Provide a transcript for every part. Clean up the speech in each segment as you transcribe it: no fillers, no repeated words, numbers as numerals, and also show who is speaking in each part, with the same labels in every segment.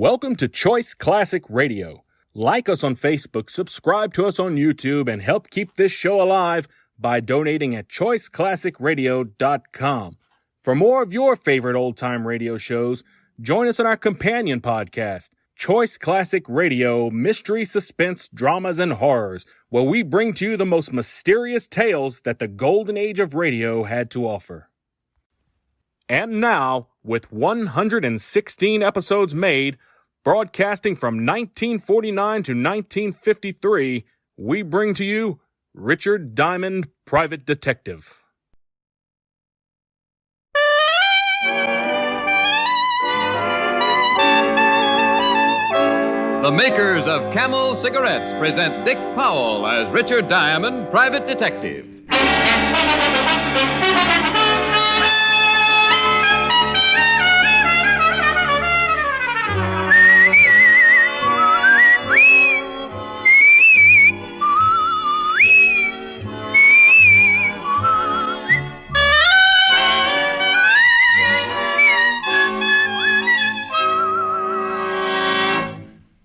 Speaker 1: Welcome to Choice Classic Radio. Like us on Facebook, subscribe to us on YouTube, and help keep this show alive by donating at choiceclassicradio.com. For more of your favorite old-time radio shows, join us on our companion podcast, Choice Classic Radio, Mystery, Suspense, Dramas, and Horrors, where we bring to you the most mysterious tales that the golden age of radio had to offer. And now, with 116 episodes made, broadcasting from 1949 to 1953, we bring to you Richard Diamond, Private Detective.
Speaker 2: The makers of Camel cigarettes present Dick Powell as Richard Diamond, Private Detective.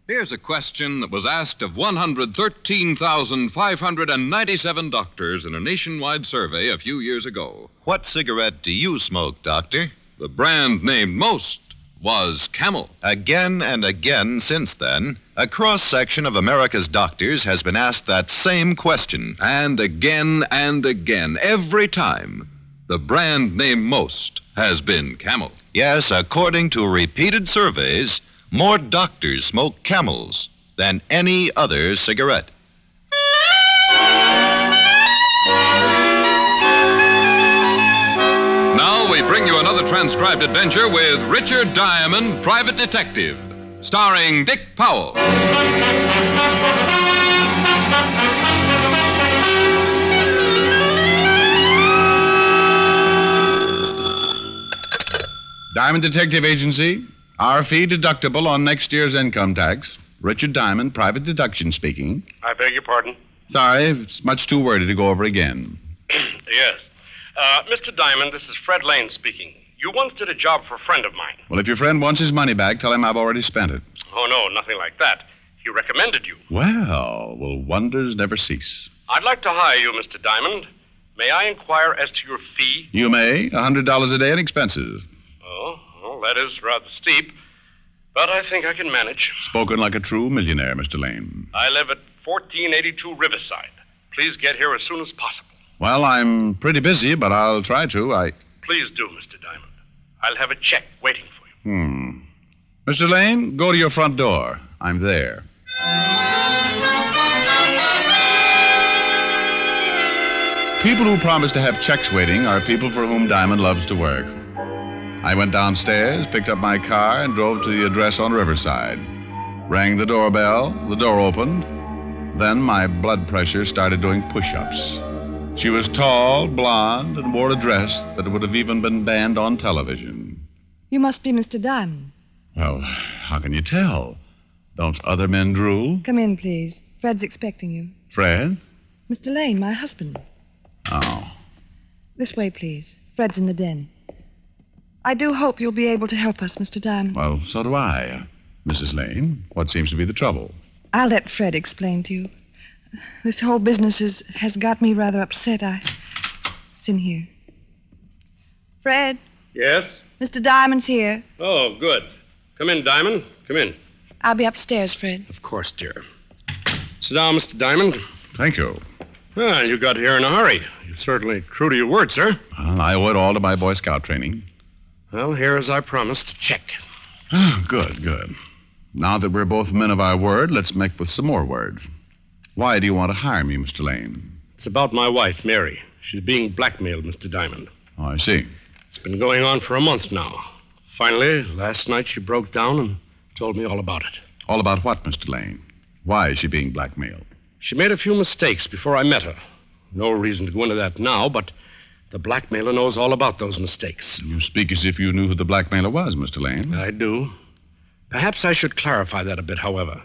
Speaker 2: Here's a question that was asked of 113,597 doctors in a nationwide survey a few years ago.
Speaker 3: What cigarette do you smoke, Doctor?
Speaker 2: The brand named most was Camel.
Speaker 3: Again and again since then, a cross-section of America's doctors has been asked that same question.
Speaker 2: And again, every time, the brand named most has been Camel.
Speaker 3: Yes, according to repeated surveys, more doctors smoke Camels than any other cigarette.
Speaker 2: Now we bring you another transcribed adventure with Richard Diamond, Private Detective, starring Dick Powell.
Speaker 4: Diamond Detective Agency. Our fee deductible on next year's income tax. Richard Diamond, Private Deduction speaking.
Speaker 5: I beg your pardon?
Speaker 4: Sorry, it's much too wordy to go over again.
Speaker 5: Yes. Mr. Diamond, this is Fred Lane speaking. You once did a job for a friend of mine.
Speaker 4: Well, if your friend wants his money back, tell him I've already spent it.
Speaker 5: Oh, no, nothing like that. He recommended you.
Speaker 4: Well, wonders never cease.
Speaker 5: I'd like to hire you, Mr. Diamond. May I inquire as to your fee?
Speaker 4: You may. $100 a day in expenses.
Speaker 5: Oh, well, that is rather steep. But I think I can manage.
Speaker 4: Spoken like a true millionaire, Mr. Lane.
Speaker 5: I live at 1482 Riverside. Please get here as soon as possible.
Speaker 4: Well, I'm pretty busy, but I'll try to.
Speaker 5: Please do, Mr. Diamond. I'll have a check waiting for you.
Speaker 4: Mr. Lane, go to your front door. I'm there. People who promise to have checks waiting are people for whom Diamond loves to work. I went downstairs, picked up my car, and drove to the address on Riverside. Rang the doorbell, the door opened. Then my blood pressure started doing push-ups. She was tall, blonde, and wore a dress that would have even been banned on television.
Speaker 6: You must be Mr. Diamond.
Speaker 4: Well, how can you tell? Don't other men drool?
Speaker 6: Come in, please. Fred's expecting you.
Speaker 4: Fred?
Speaker 6: Mr. Lane, my husband.
Speaker 4: Oh.
Speaker 6: This way, please. Fred's in the den. I do hope you'll be able to help us, Mr. Diamond.
Speaker 4: Well, so do I. Mrs. Lane, what seems to be the trouble?
Speaker 6: I'll let Fred explain to you. This whole business has got me rather upset. It's in here. Fred,
Speaker 5: Yes?
Speaker 6: Mr. Diamond's here.
Speaker 5: Oh, good. Come in, Diamond. Come in.
Speaker 6: I'll be upstairs, Fred.
Speaker 5: Of course, dear. Sit down, Mr. Diamond.
Speaker 4: Thank you.
Speaker 5: Well, you got here in a hurry. You're certainly true to your word, sir.
Speaker 4: Well, I owe it all to my Boy Scout training.
Speaker 5: Well, here, as I promised, check.
Speaker 4: Good. Now that we're both men of our word, let's make with some more words. Why do you want to hire me, Mr. Lane?
Speaker 5: It's about my wife, Mary. She's being blackmailed, Mr. Diamond.
Speaker 4: Oh, I see.
Speaker 5: It's been going on for a month now. Finally, last night she broke down and told me all about it.
Speaker 4: All about what, Mr. Lane? Why is she being blackmailed?
Speaker 5: She made a few mistakes before I met her. No reason to go into that now, but the blackmailer knows all about those mistakes.
Speaker 4: You speak as if you knew who the blackmailer was, Mr. Lane.
Speaker 5: I do. Perhaps I should clarify that a bit, however.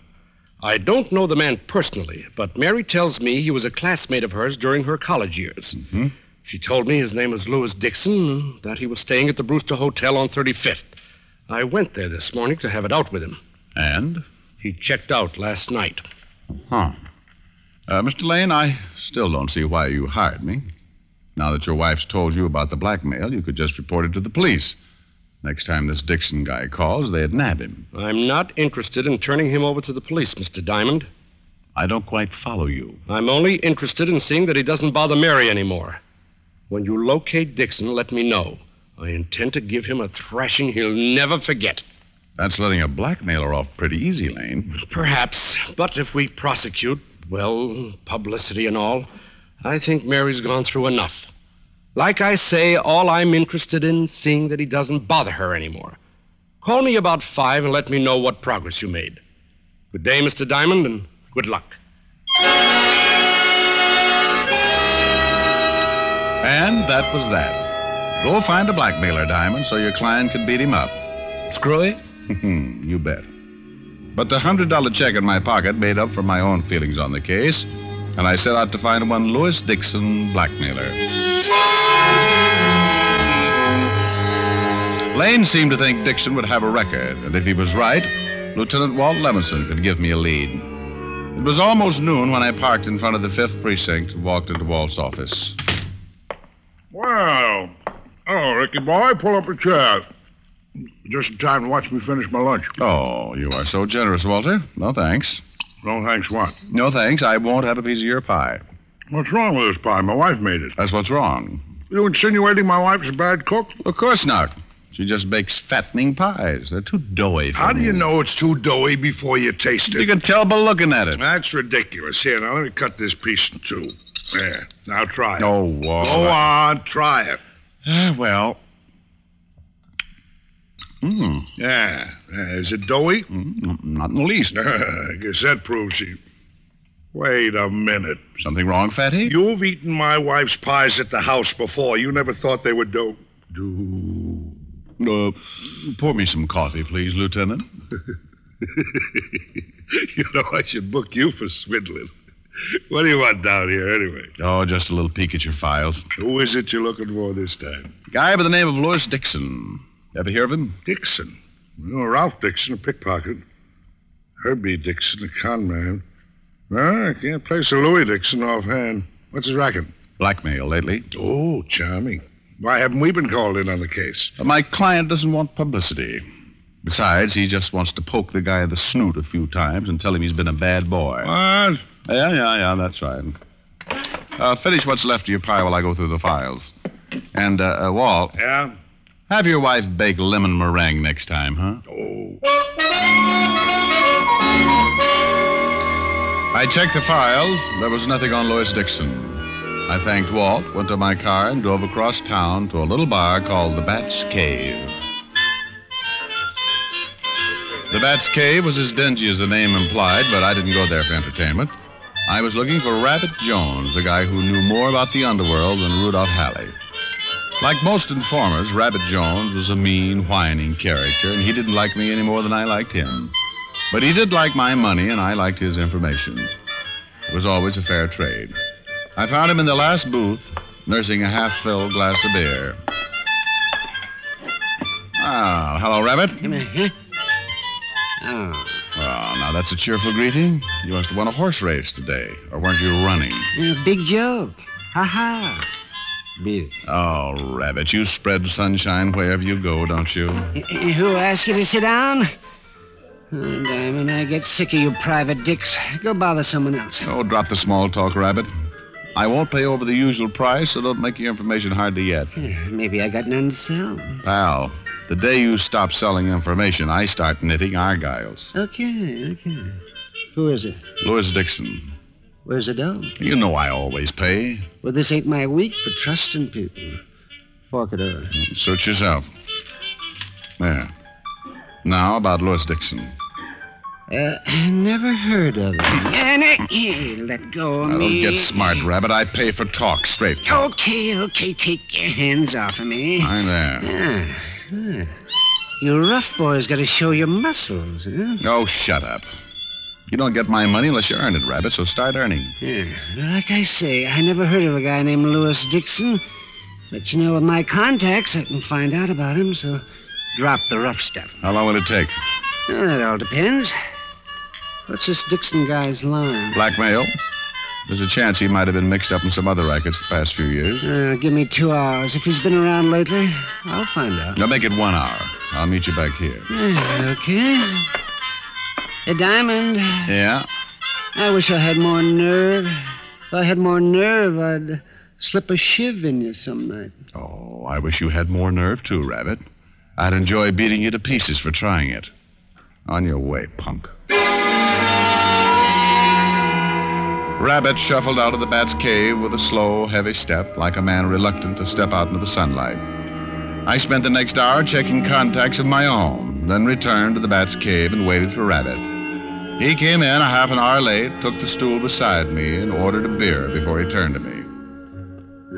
Speaker 5: I don't know the man personally, but Mary tells me he was a classmate of hers during her college years.
Speaker 4: Mm-hmm.
Speaker 5: She told me his name was Louis Dixon and that he was staying at the Brewster Hotel on 35th. I went there this morning to have it out with him.
Speaker 4: And?
Speaker 5: He checked out last night.
Speaker 4: Huh. Mr. Lane, I still don't see why you hired me. Now that your wife's told you about the blackmail, you could just report it to the police. Next time this Dixon guy calls, they'd nab him.
Speaker 5: I'm not interested in turning him over to the police, Mr. Diamond.
Speaker 4: I don't quite follow you.
Speaker 5: I'm only interested in seeing that he doesn't bother Mary anymore. When you locate Dixon, let me know. I intend to give him a thrashing he'll never forget.
Speaker 4: That's letting a blackmailer off pretty easy, Lane.
Speaker 5: Perhaps, but if we prosecute, well, publicity and all, I think Mary's gone through enough. Like I say, all I'm interested in is seeing that he doesn't bother her anymore. Call me about 5 and let me know what progress you made. Good day, Mr. Diamond, and good luck.
Speaker 4: And that was that. Go find a blackmailer, Diamond, so your client can beat him up. Screwy? You bet. But the $100 check in my pocket made up for my own feelings on the case, and I set out to find one Louis Dixon blackmailer. Lane seemed to think Dixon would have a record, and if he was right, Lieutenant Walt Levinson could give me a lead. It was almost noon when I parked in front of the 5th Precinct and walked into Walt's office.
Speaker 7: Well, hello, Ricky boy. Pull up a chair. Just in time to watch me finish my lunch.
Speaker 4: Oh, you are so generous, Walter. No thanks.
Speaker 7: No thanks what?
Speaker 4: No thanks. I won't have a piece of your pie.
Speaker 7: What's wrong with this pie? My wife made it.
Speaker 4: That's what's wrong.
Speaker 7: You insinuating my wife's a bad cook?
Speaker 4: Of course not. She just bakes fattening pies. They're too doughy for
Speaker 7: How do
Speaker 4: me.
Speaker 7: you know it's too doughy before you taste
Speaker 4: You
Speaker 7: it?
Speaker 4: can tell by looking at it.
Speaker 7: That's ridiculous. Here, now let me cut this piece in two. There. Now try it.
Speaker 4: Oh, Walt.
Speaker 7: Go on, try it.
Speaker 4: Well.
Speaker 7: Yeah. Is it doughy?
Speaker 4: Not in the least.
Speaker 7: I guess that proves she... Wait a minute.
Speaker 4: Something wrong, Fatty?
Speaker 7: You've eaten my wife's pies at the house before. You never thought they were dough.
Speaker 4: Pour me some coffee, please, Lieutenant.
Speaker 7: You know, I should book you for swindling. What do you want down here, anyway?
Speaker 4: Oh, just a little peek at your files.
Speaker 7: Who is it you're looking for this time?
Speaker 4: Guy by the name of Louis Dixon. Ever hear of him?
Speaker 7: Dixon. Well, Ralph Dixon, a pickpocket. Herbie Dixon, a con man. Well, I can't place a Louis Dixon offhand. What's his racket?
Speaker 4: Blackmail lately.
Speaker 7: Oh, charming. Why haven't we been called in on the case?
Speaker 4: My client doesn't want publicity. Besides, he just wants to poke the guy in the snoot a few times and tell him he's been a bad boy.
Speaker 7: What?
Speaker 4: Yeah, that's right. Finish what's left of your pie while I go through the files. And, Walt,
Speaker 7: Yeah?
Speaker 4: have your wife bake lemon meringue next time, huh?
Speaker 7: Oh.
Speaker 4: I checked the files. There was nothing on Louis Dixon. I thanked Walt, went to my car, and drove across town to a little bar called the Bat's Cave. The Bat's Cave was as dingy as the name implied, but I didn't go there for entertainment. I was looking for Rabbit Jones, the guy who knew more about the underworld than Rudolph Halley. Like most informers, Rabbit Jones was a mean, whining character, and he didn't like me any more than I liked him. But he did like my money, and I liked his information. It was always a fair trade. I found him in the last booth, nursing a half-filled glass of beer. Ah, hello, Rabbit.
Speaker 8: Oh.
Speaker 4: Well, now that's a cheerful greeting. You must have won a horse race today, or weren't you running?
Speaker 8: Big joke. Ha-ha. Beer.
Speaker 4: Oh, Rabbit, you spread sunshine wherever you go, don't you?
Speaker 8: Who asked you to sit down? Oh, Diamond, I get sick of you private dicks. Go bother someone else.
Speaker 4: Oh, drop the small talk, Rabbit. I won't pay over the usual price, so don't make your information hard to get.
Speaker 8: Maybe I got none to sell.
Speaker 4: Pal, the day you stop selling information, I start knitting argyles.
Speaker 8: Okay. Who is it?
Speaker 4: Louis Dixon.
Speaker 8: Where's the dough?
Speaker 4: You know I always pay.
Speaker 8: Well, this ain't my week for trusting people. Fork it over.
Speaker 4: Suit yourself. There. Now about Louis Dixon.
Speaker 8: Never heard of him. Let go of
Speaker 4: Now,
Speaker 8: me.
Speaker 4: don't get smart, Rabbit. I pay for talk, straight talk.
Speaker 8: Okay. Take your hands off of me.
Speaker 4: Hi there.
Speaker 8: You rough boys got to show your muscles, huh?
Speaker 4: Oh, shut up. You don't get my money unless you earn it, Rabbit, so start earning.
Speaker 8: Like I say, I never heard of a guy named Louis Dixon. But you know, with my contacts, I can find out about him, so drop the rough stuff.
Speaker 4: How long will it take?
Speaker 8: Well, that all depends. What's this Dixon guy's line?
Speaker 4: Blackmail. There's a chance he might have been mixed up in some other rackets the past few years.
Speaker 8: Give me 2 hours. If he's been around lately, I'll find out.
Speaker 4: Now make it 1 hour. I'll meet you back here.
Speaker 8: Okay. Hey, Diamond.
Speaker 4: Yeah?
Speaker 8: I wish I had more nerve. If I had more nerve, I'd slip a shiv in you some night.
Speaker 4: Oh, I wish you had more nerve, too, Rabbit. I'd enjoy beating you to pieces for trying it. On your way, punk. Rabbit shuffled out of the bat's cave with a slow, heavy step, like a man reluctant to step out into the sunlight. I spent the next hour checking contacts of my own, then returned to the bat's cave and waited for Rabbit. He came in a half an hour late, took the stool beside me, and ordered a beer before he turned to me.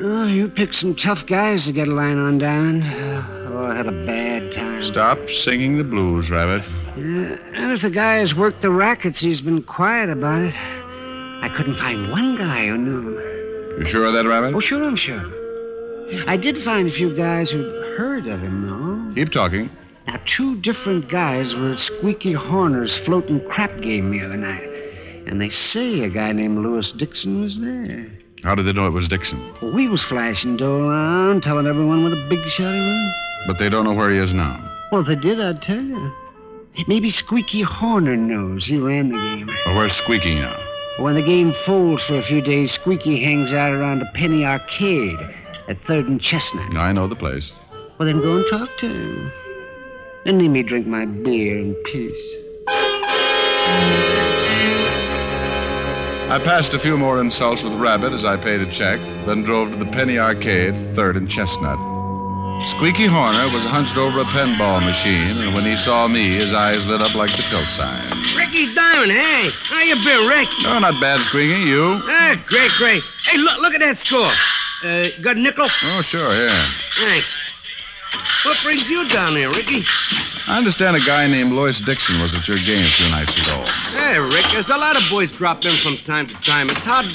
Speaker 8: Oh, you picked some tough guys to get a line on, Diamond. Oh, I had a bad time.
Speaker 4: Stop singing the blues, Rabbit.
Speaker 8: Yeah, and if the guy has worked the rackets, he's been quiet about it. I couldn't find one guy who knew him.
Speaker 4: You sure of that, Rabbit?
Speaker 8: Oh, sure, I'm sure. I did find a few guys who'd heard of him, though.
Speaker 4: Keep talking.
Speaker 8: Now, 2 different guys were at Squeaky Horner's floating crap game the other night. And they say a guy named Louis Dixon was there.
Speaker 4: How did they know it was Dixon?
Speaker 8: Well, he was flashing dough around, telling everyone what a big shot he was.
Speaker 4: But they don't know where he is now.
Speaker 8: Well, if they did, I'd tell you. Maybe Squeaky Horner knows. He ran the game.
Speaker 4: Well, where's Squeaky now?
Speaker 8: When the game folds for a few days, Squeaky hangs out around a penny arcade at 3rd and Chestnut.
Speaker 4: I know the place.
Speaker 8: Well, then go and talk to him. And let me drink my beer in peace.
Speaker 4: I passed a few more insults with Rabbit as I paid a check, then drove to the penny arcade, 3rd and Chestnut. Squeaky Horner was hunched over a pinball machine, and when he saw me, his eyes lit up like the tilt sign.
Speaker 5: Ricky Diamond, hey. How you been, Rick?
Speaker 4: No, not bad, Squeaky. You?
Speaker 5: Great. Hey, look at that score. Got a nickel?
Speaker 4: Oh, sure, yeah.
Speaker 5: Thanks. What brings you down here, Ricky?
Speaker 4: I understand a guy named Louis Dixon was at your game a few nights ago.
Speaker 5: Hey, Rick, there's a lot of boys drop in from time to time. It's hard.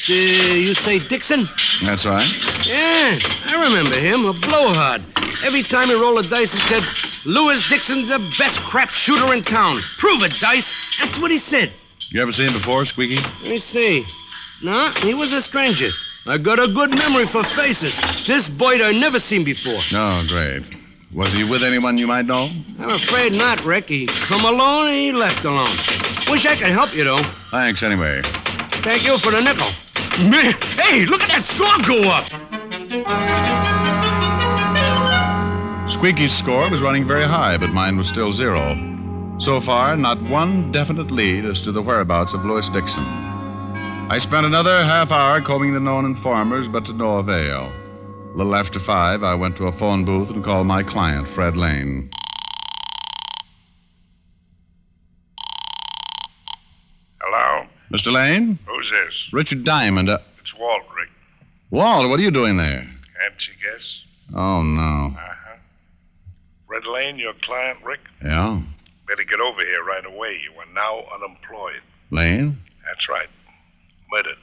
Speaker 5: You say Dixon?
Speaker 4: That's right.
Speaker 5: Yeah, I remember him, a blowhard. Every time he rolled a dice, he said, Louis Dixon's the best crap shooter in town. Prove it, Dice. That's what he said.
Speaker 4: You ever seen him before, Squeaky?
Speaker 5: Let me see. No, he was a stranger. I got a good memory for faces. This boy I never seen before.
Speaker 4: Oh, great. Was he with anyone you might know?
Speaker 5: I'm afraid not, Rick. He come alone and he left alone. Wish I could help you, though.
Speaker 4: Thanks, anyway.
Speaker 5: Thank you for the nickel. Man, hey, look at that score go up.
Speaker 4: Squeaky's score was running very high, but mine was still 0. So far, not one definite lead as to the whereabouts of Louis Dixon. I spent another half hour combing the known informers, but to no avail. A little after 5, I went to a phone booth and called my client, Fred Lane.
Speaker 7: Hello?
Speaker 4: Mr. Lane?
Speaker 7: Who's this?
Speaker 4: Richard Diamond.
Speaker 7: It's Walt, Rick.
Speaker 4: Walt, what are you doing there?
Speaker 7: Can't you guess?
Speaker 4: Oh, no.
Speaker 7: Uh-huh. Red Lane, your client, Rick?
Speaker 4: Yeah?
Speaker 7: Better get over here right away. You are now unemployed.
Speaker 4: Lane?
Speaker 7: That's right. Murdered.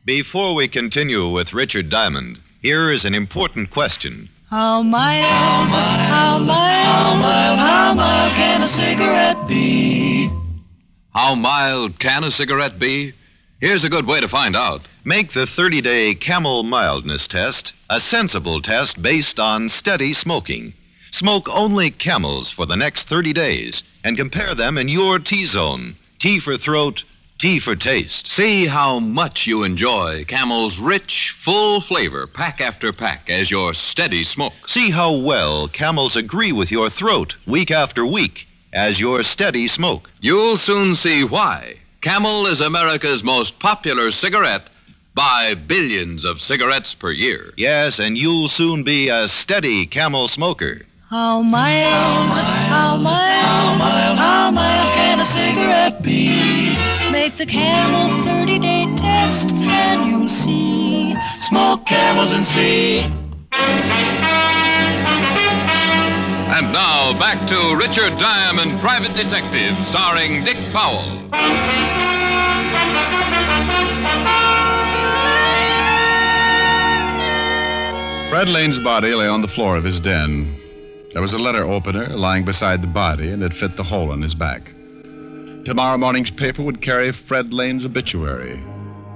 Speaker 3: Before we continue with Richard Diamond, here is an important question.
Speaker 9: How mild can a cigarette be?
Speaker 2: How mild can a cigarette be? Here's a good way to find out.
Speaker 3: Make the 30-day Camel Mildness Test a sensible test based on steady smoking. Smoke only Camels for the next 30 days and compare them in your T-zone. T for throat, T for taste.
Speaker 2: See how much you enjoy Camel's rich, full flavor, pack after pack, as your steady smoke.
Speaker 3: See how well Camels agree with your throat week after week as your steady smoke.
Speaker 2: You'll soon see why. Camel is America's most popular cigarette by billions of cigarettes per year.
Speaker 3: Yes, and you'll soon be a steady Camel smoker.
Speaker 9: How mild can a cigarette be? Make the Camel 30-day test and you'll see. Smoke Camels and see.
Speaker 2: And now, back to Richard Diamond, Private Detective, starring Dick Powell.
Speaker 4: Fred Lane's body lay on the floor of his den. There was a letter opener lying beside the body, and it fit the hole in his back. Tomorrow morning's paper would carry Fred Lane's obituary.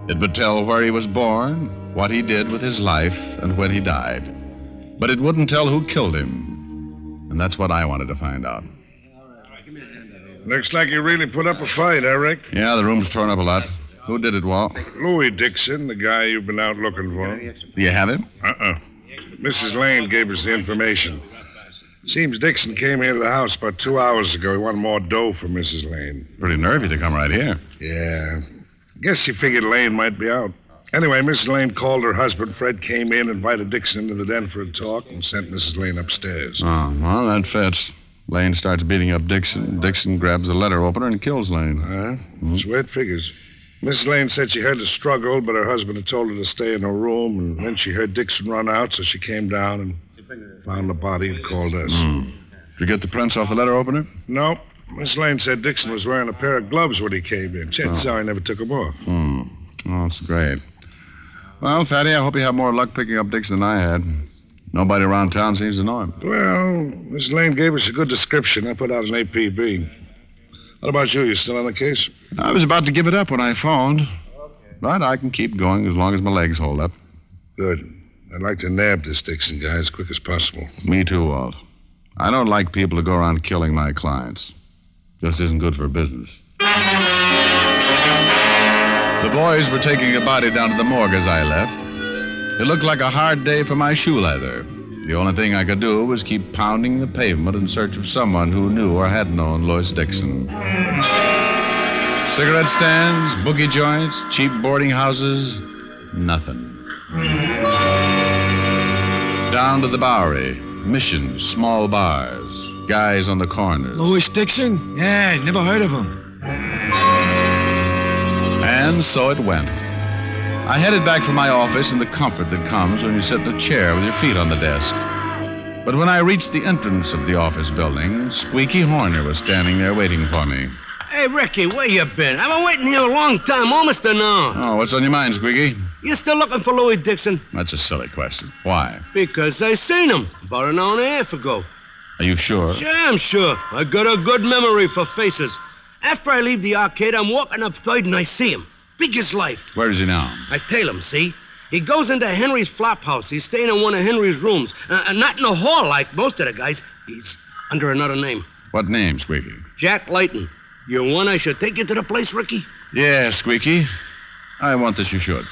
Speaker 4: It would tell where he was born, what he did with his life, and when he died. But it wouldn't tell who killed him. And that's what I wanted to find out.
Speaker 7: Looks like you really put up a fight, Rick?
Speaker 4: Yeah, the room's torn up a lot. Who did it, Walt?
Speaker 7: Louis Dixon, the guy you've been out looking for.
Speaker 4: Do you have him?
Speaker 7: Mrs. Lane gave us the information. Seems Dixon came here to the house about 2 hours ago. He wanted more dough for Mrs. Lane.
Speaker 4: Pretty nervy to come right here.
Speaker 7: Yeah. Guess she figured Lane might be out. Anyway, Mrs. Lane called her husband. Fred came in, invited Dixon into the den for a talk, and sent Mrs. Lane upstairs.
Speaker 4: Oh, well, that fits. Lane starts beating up Dixon. Dixon grabs the letter opener and kills Lane.
Speaker 7: That's the way it figures. Mrs. Lane said she heard a struggle, but her husband had told her to stay in her room, and then she heard Dixon run out, so she came down and found the body and called us.
Speaker 4: Did you get the prints off the letter opener?
Speaker 7: No. Miss Lane said Dixon was wearing a pair of gloves when he came in. Chances are he never took them off.
Speaker 4: Oh, that's great. Well, Fatty, I hope you have more luck picking up Dixon than I had. Nobody around town seems to know him.
Speaker 7: Well, Miss Lane gave us a good description. I put out an APB. What about you? You still on the case?
Speaker 4: I was about to give it up when I phoned. But I can keep going as long as my legs hold up.
Speaker 7: Good. I'd like to nab this Dixon guy as quick as possible.
Speaker 4: Me too, Walt. I don't like people to go around killing my clients. Just isn't good for business. The boys were taking the body down to the morgue as I left. It looked like a hard day for my shoe leather. The only thing I could do was keep pounding the pavement in search of someone who knew or had known Lois Dixon. Cigarette stands, boogie joints, cheap boarding houses, nothing. Down to the Bowery, missions, small bars, guys on the corners.
Speaker 10: Louis Dixon? Yeah, never heard of him.
Speaker 4: And so it went. I headed back for my office in the comfort that comes when you sit in a chair with your feet on the desk. But when I reached the entrance of the office building, Squeaky Horner was standing there waiting for me.
Speaker 5: Hey, Ricky, where you been? I've been waiting here a long time, almost an hour.
Speaker 4: Oh, what's on your mind, Squeaky?
Speaker 5: You still looking for Louis Dixon?
Speaker 4: That's a silly question. Why?
Speaker 5: Because I seen him about an hour and a half ago.
Speaker 4: Are you sure?
Speaker 5: Sure, I'm sure. I got a good memory for faces. After I leave the arcade, I'm walking up 3rd and I see him. Big as life.
Speaker 4: Where is he now?
Speaker 5: I tail him, see? He goes into Henry's flop house. He's staying in one of Henry's rooms. Not in a hall like most of the guys. He's under another name.
Speaker 4: What name, Squeaky?
Speaker 5: Jack Layton. You want I should take you to the place, Ricky?
Speaker 4: Yeah, Squeaky. I want that you should.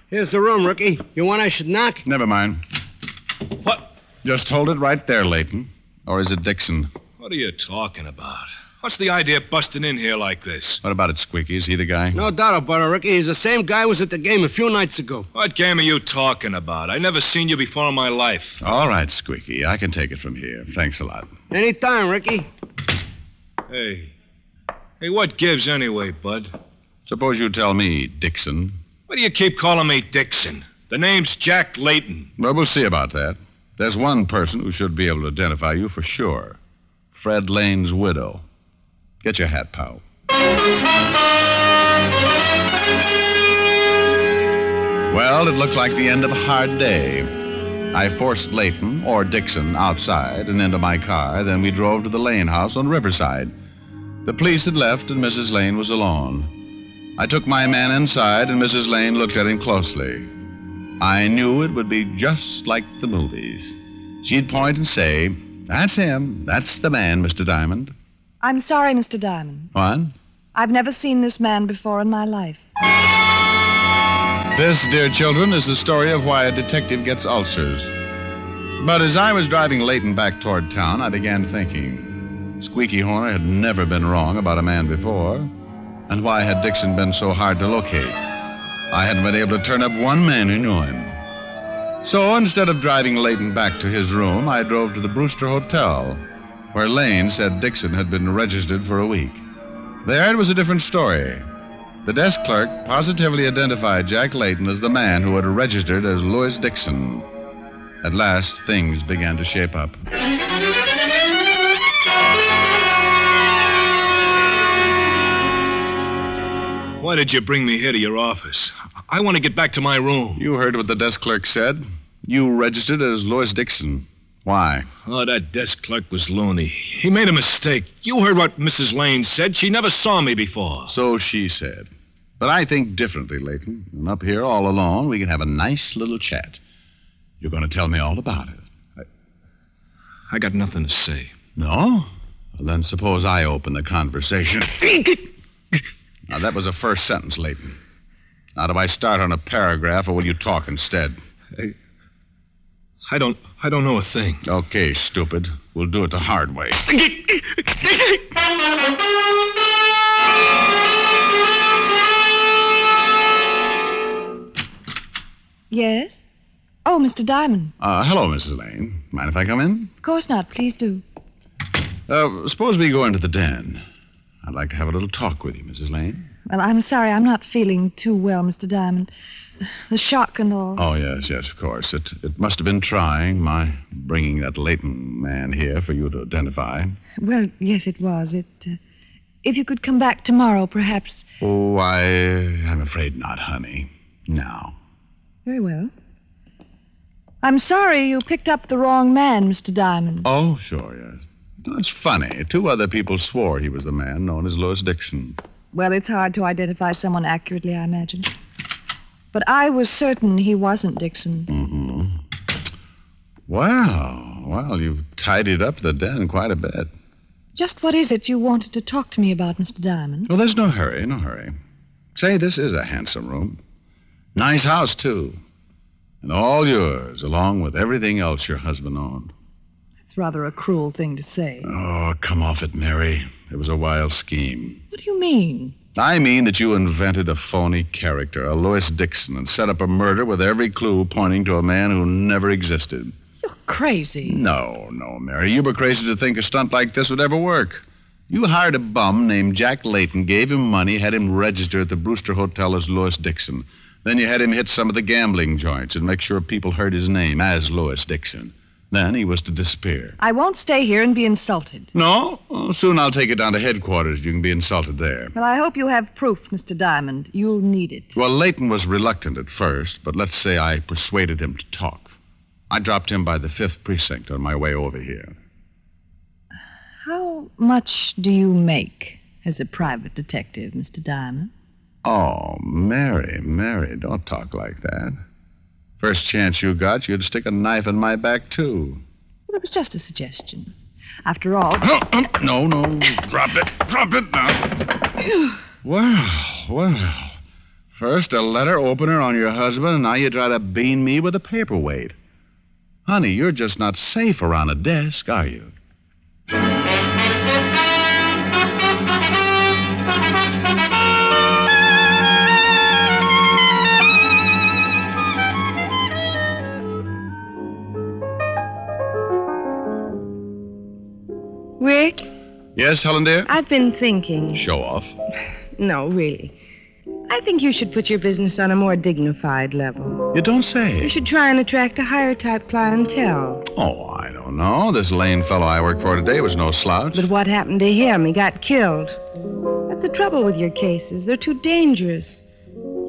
Speaker 5: Here's the room, Ricky. You want I should knock?
Speaker 4: Never mind.
Speaker 10: What?
Speaker 4: Just hold it right there, Layton. Or is it Dixon?
Speaker 10: What are you talking about? What's the idea of busting in here like this?
Speaker 4: What about it, Squeaky? Is he the guy?
Speaker 5: No doubt about it, Ricky. He's the same guy who was at the game a few nights ago.
Speaker 10: What game are you talking about? I never seen you before in my life.
Speaker 4: All right, Squeaky. I can take it from here. Thanks a lot.
Speaker 5: Anytime, Ricky.
Speaker 10: Hey, what gives anyway, bud?
Speaker 4: Suppose you tell me, Dixon.
Speaker 10: Why do you keep calling me Dixon? The name's Jack Layton.
Speaker 4: Well, we'll see about that. There's one person who should be able to identify you for sure. Fred Lane's widow. Get your hat, pal. Well, it looked like the end of a hard day. I forced Layton, or Dixon, outside and into my car. Then we drove to the Lane house on Riverside. The police had left and Mrs. Lane was alone. I took my man inside and Mrs. Lane looked at him closely. I knew it would be just like the movies. She'd point and say, "That's him. That's the man, Mr. Diamond."
Speaker 6: I'm sorry, Mr. Diamond.
Speaker 4: What?
Speaker 6: I've never seen this man before in my life.
Speaker 4: This, dear children, is the story of why a detective gets ulcers. But as I was driving Layton back toward town, I began thinking. Squeaky Horner had never been wrong about a man before. And why had Dixon been so hard to locate? I hadn't been able to turn up one man who knew him. So instead of driving Layton back to his room, I drove to the Brewster Hotel, where Lane said Dixon had been registered for a week. There it was a different story. The desk clerk positively identified Jack Layton as the man who had registered as Louis Dixon. At last, things began to shape up.
Speaker 10: Why did you bring me here to your office? I want to get back to my room.
Speaker 4: You heard what the desk clerk said. You registered as Louis Dixon. Why?
Speaker 10: Oh, that desk clerk was loony. He made a mistake. You heard what Mrs. Lane said. She never saw me before.
Speaker 4: So she said. But I think differently, Layton. And up here all alone, we can have a nice little chat. You're going to tell me all about it.
Speaker 10: I got nothing to say.
Speaker 4: No? Well, then suppose I open the conversation. Now, that was a first sentence, Layton. Now, do I start on a paragraph, or will you talk instead?
Speaker 10: I don't know a thing.
Speaker 4: Okay, stupid. We'll do it the hard way.
Speaker 6: Yes? Oh, Mr. Diamond.
Speaker 4: Hello, Mrs. Lane. Mind if I come in?
Speaker 6: Of course not. Please do.
Speaker 4: Suppose we go into the den. I'd like to have a little talk with you, Mrs. Lane.
Speaker 6: Well, I'm sorry. I'm not feeling too well, Mr. Diamond. The shock and all.
Speaker 4: Oh, yes, of course. It must have been trying, my bringing that Layton man here for you to identify.
Speaker 6: Well, yes, it was. If you could come back tomorrow, perhaps.
Speaker 4: Oh, I'm afraid not, honey. Now.
Speaker 6: Very well. I'm sorry you picked up the wrong man, Mr. Diamond.
Speaker 4: Oh, sure, yes. That's funny. 2 other people swore he was the man known as Louis Dixon.
Speaker 6: Well, it's hard to identify someone accurately, I imagine. But I was certain he wasn't Dixon.
Speaker 4: Mm-hmm. Well, you've tidied up the den quite a bit.
Speaker 6: Just what is it you wanted to talk to me about, Mr. Diamond?
Speaker 4: Well, there's no hurry. Say, this is a handsome room. Nice house, too. And all yours, along with everything else your husband owned.
Speaker 6: It's rather a cruel thing to say.
Speaker 4: Oh, come off it, Mary. It was a wild scheme.
Speaker 6: What do you mean?
Speaker 4: I mean that you invented a phony character, a Louis Dixon, and set up a murder with every clue pointing to a man who never existed.
Speaker 6: You're crazy.
Speaker 4: No, Mary. You were crazy to think a stunt like this would ever work. You hired a bum named Jack Layton, gave him money, had him register at the Brewster Hotel as Louis Dixon. Then you had him hit some of the gambling joints and make sure people heard his name as Louis Dixon. Then he was to disappear.
Speaker 6: I won't stay here and be insulted.
Speaker 4: No? Oh, soon I'll take you down to headquarters. You can be insulted there.
Speaker 6: Well, I hope you have proof, Mr. Diamond. You'll need it.
Speaker 4: Well, Layton was reluctant at first, but let's say I persuaded him to talk. I dropped him by the 5th precinct on my way over here.
Speaker 6: How much do you make as a private detective, Mr. Diamond?
Speaker 4: Oh, Mary, don't talk like that. First chance you got, you'd stick a knife in my back, too.
Speaker 6: Well, it was just a suggestion. After all...
Speaker 4: No, drop it now. Well. First a letter opener on your husband, and now you try to bean me with a paperweight. Honey, you're just not safe around a desk, are you?
Speaker 11: Rick?
Speaker 4: Yes, Helen, dear?
Speaker 11: I've been thinking.
Speaker 4: Show off.
Speaker 11: No, really. I think you should put your business on a more dignified level.
Speaker 4: You don't say.
Speaker 11: You should try and attract a higher type clientele.
Speaker 4: Oh, I don't know. This Lane fellow I work for today was no slouch.
Speaker 11: But what happened to him? He got killed. That's the trouble with your cases. They're too dangerous.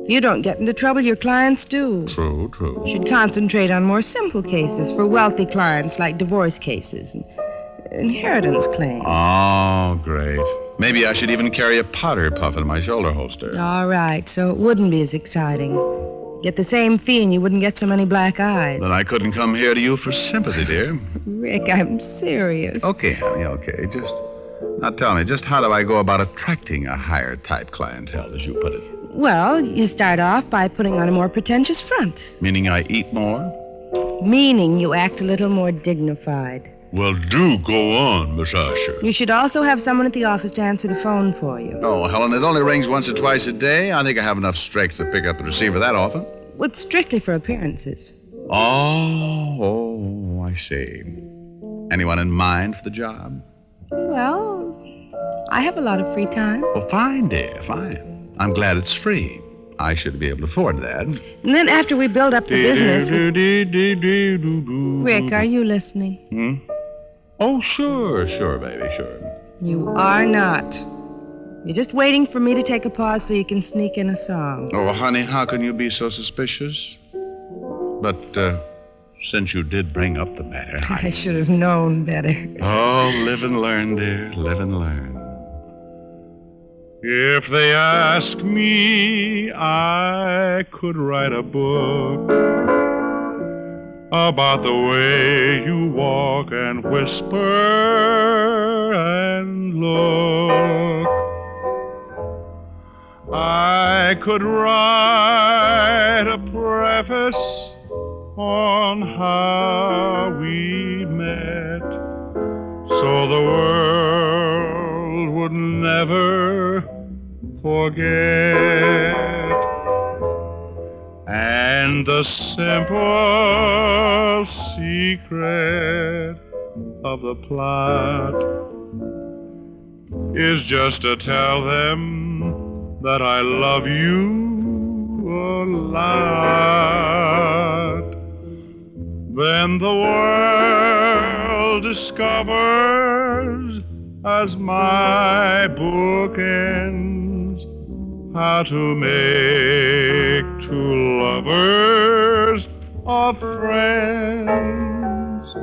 Speaker 11: If you don't get into trouble, your clients do.
Speaker 4: True.
Speaker 11: You should concentrate on more simple cases for wealthy clients, like divorce cases and inheritance claims.
Speaker 4: Oh, great. Maybe I should even carry a powder puff in my shoulder holster.
Speaker 11: All right, so it wouldn't be as exciting. Get the same fee and you wouldn't get so many black eyes.
Speaker 4: Then I couldn't come here to you for sympathy, dear.
Speaker 11: Rick, I'm serious.
Speaker 4: Okay, honey, okay. Now tell me, just how do I go about attracting a higher type clientele, as you put it?
Speaker 11: Well, you start off by putting on a more pretentious front.
Speaker 4: Meaning I eat more?
Speaker 11: Meaning you act a little more dignified.
Speaker 4: Well, do go on, Miss Asher.
Speaker 11: You should also have someone at the office to answer the phone for you.
Speaker 4: Oh, Helen, it only rings once or twice a day. I think I have enough strength to pick up the receiver that often.
Speaker 11: Well, it's strictly for appearances.
Speaker 4: Oh, I see. Anyone in mind for the job?
Speaker 11: Well, I have a lot of free time.
Speaker 4: Well, fine, dear, fine. I'm glad it's free. I should be able to afford that.
Speaker 11: And then after we build up the business... Rick, are you listening?
Speaker 4: Oh, sure, baby, sure.
Speaker 11: You are not. You're just waiting for me to take a pause so you can sneak in a song.
Speaker 4: Oh, honey, how can you be so suspicious? But, since you did bring up the matter...
Speaker 11: I should have known better.
Speaker 4: Oh, live and learn, dear. Live and learn. If they ask me, I could write a book about the way you walk and whisper and look. I could write a preface on how we met, so the world would never forget. And the simple secret of the plot is just to tell them that I love you a lot. Then the world discovers, as my book ends, how to make two lovers of friends.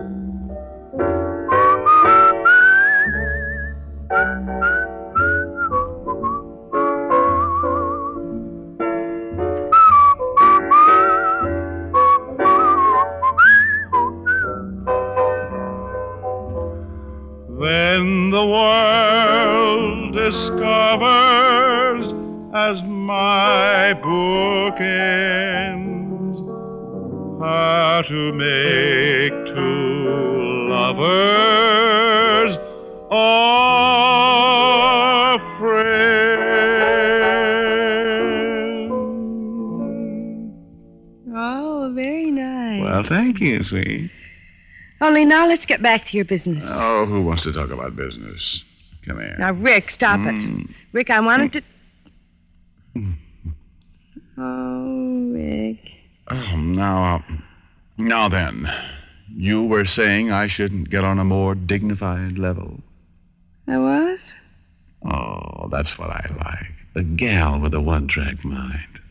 Speaker 4: Then the world discovers, as my book ends, how to make two lovers of friends.
Speaker 11: Oh, very nice.
Speaker 4: Well, thank you, sweet.
Speaker 11: Only now let's get back to your business.
Speaker 4: Oh, who wants to talk about business? Come here.
Speaker 11: Now, Rick, stop it. Rick, I wanted to... Oh, Rick.
Speaker 4: Oh, now then. You were saying I shouldn't get on a more dignified level.
Speaker 11: I was?
Speaker 4: Oh, that's what I like. A gal with a one-track mind.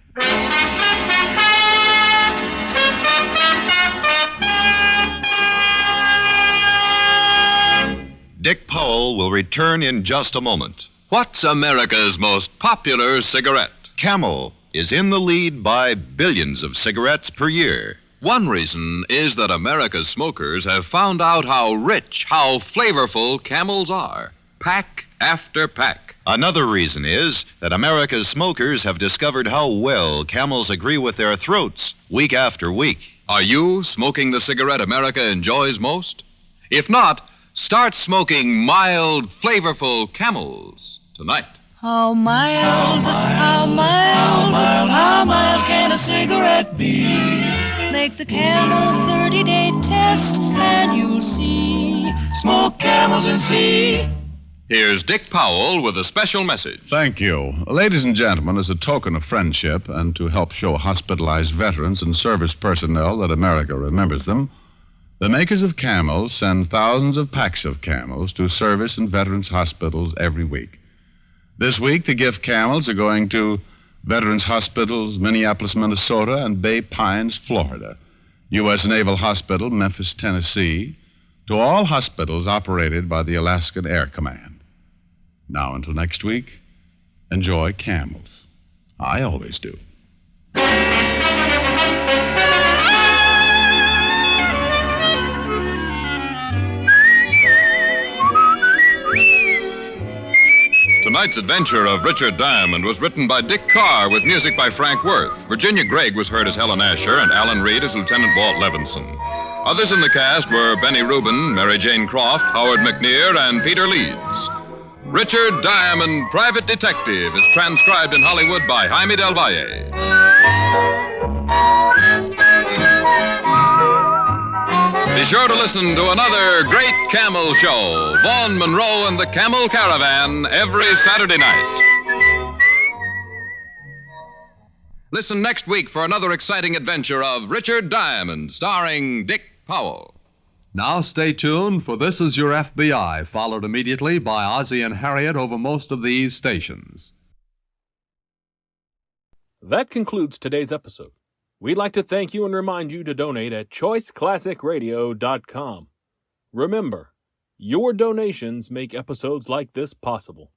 Speaker 3: Dick Powell will return in just a moment.
Speaker 2: What's America's most popular cigarette?
Speaker 3: Camel is in the lead by billions of cigarettes per year.
Speaker 2: One reason is that America's smokers have found out how rich, how flavorful Camels are, pack after pack.
Speaker 3: Another reason is that America's smokers have discovered how well Camels agree with their throats week after week.
Speaker 2: Are you smoking the cigarette America enjoys most? If not, start smoking mild, flavorful Camels tonight.
Speaker 9: How mild, how mild, how mild can a cigarette be? Make the Camel 30-day test and you'll see. Smoke Camels and see.
Speaker 2: Here's Dick Powell with a special message.
Speaker 4: Thank you. Ladies and gentlemen, as a token of friendship and to help show hospitalized veterans and service personnel that America remembers them, the makers of Camels send thousands of packs of Camels to service and veterans hospitals every week. This week, the gift Camels are going to Veterans Hospitals, Minneapolis, Minnesota, and Bay Pines, Florida, U.S. Naval Hospital, Memphis, Tennessee, to all hospitals operated by the Alaskan Air Command. Now, until next week, enjoy Camels. I always do.
Speaker 2: Tonight's adventure of Richard Diamond was written by Dick Carr with music by Frank Worth. Virginia Gregg was heard as Helen Asher and Alan Reed as Lieutenant Walt Levinson. Others in the cast were Benny Rubin, Mary Jane Croft, Howard McNear, and Peter Leeds. Richard Diamond, Private Detective, is transcribed in Hollywood by Jaime Del Valle. Be sure to listen to another great Camel show, Vaughn Monroe and the Camel Caravan, every Saturday night. Listen next week for another exciting adventure of Richard Diamond, starring Dick Powell.
Speaker 12: Now stay tuned, for This Is Your FBI, followed immediately by Ozzie and Harriet over most of these stations.
Speaker 1: That concludes today's episode. We'd like to thank you and remind you to donate at choiceclassicradio.com. Remember, your donations make episodes like this possible.